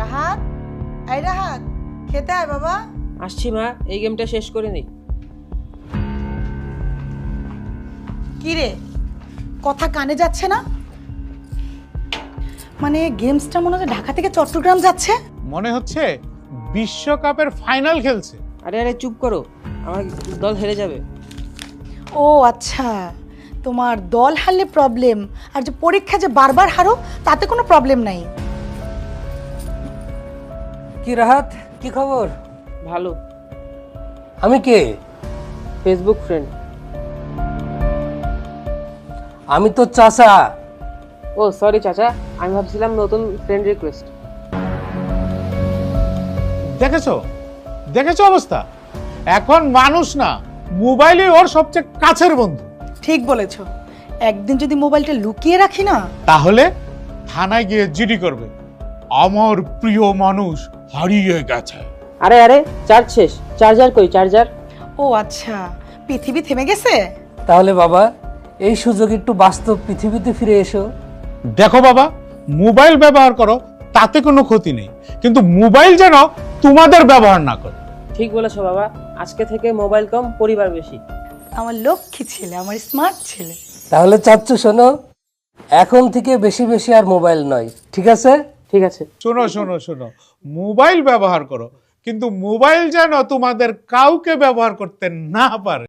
রাহাত, এই রাহাত, খেতে আয় বাবা। আসছি মা, এই গেমটা শেষ করে নিই। কি রে, কথা কানে যাচ্ছে না? মানে গেমসটা মনে হচ্ছে ঢাকা থেকে চট্টগ্রাম যাচ্ছে। মনে হচ্ছে বিশ্বকাপের ফাইনাল খেলছে। আরে আরে চুপ করো, আমার দল হেরে যাবে। ও আচ্ছা, তোমার দল হারলে প্রবলেম, আর যে পরীক্ষা যে বারবার হারো তাতে কোনো প্রবলেম নাই। কি রাহাত, কি খবর? ভালো। আমি কে? Facebook friend. আমি তো চাচা। ও সরি চাচা, আমি ভাবছিলাম নতুন ফ্রেন্ড রিকোয়েস্ট। দেখেছো দেখেছো অবস্থা? এখন মানুষ না, মোবাইলই ওর সবচেয়ে কাছের বন্ধু। ঠিক বলেছো, একদিন যদি মোবাইলটা লুকিয়ে রাখি না, তাহলে থানায় গিয়ে জিডি করবে, আমার প্রিয় মানুষ হারিয়ে গেছে। আরে আরে চার্জ শেষ, চার্জার কই চার্জার? ও আচ্ছা, পৃথিবী থেমে গেছে। তাহলে বাবা, এই সুযোগ একটু বাস্তব পৃথিবীতে ফিরে এসো। দেখো বাবা, মোবাইল ব্যবহার করো, তাতে কোনো ক্ষতি নেই, কিন্তু মোবাইল যেন তোমাদের ব্যবহার না করে। ঠিক বলেছো বাবা, আজকে থেকে মোবাইল কম, পরিবার বেশি। আমার লক্ষ্মী ছেলে, আমার স্মার্ট ছেলে। তাহলে চাচ্চু শোনো, এখন থেকে বেশি বেশি আর মোবাইল নয়, ঠিক আছে? ঠিক আছে। শোনো শোনো শোনো, মোবাইল ব্যবহার করো, কিন্তু মোবাইল যেন তোমাদের কাউকে ব্যবহার করতে না পারে।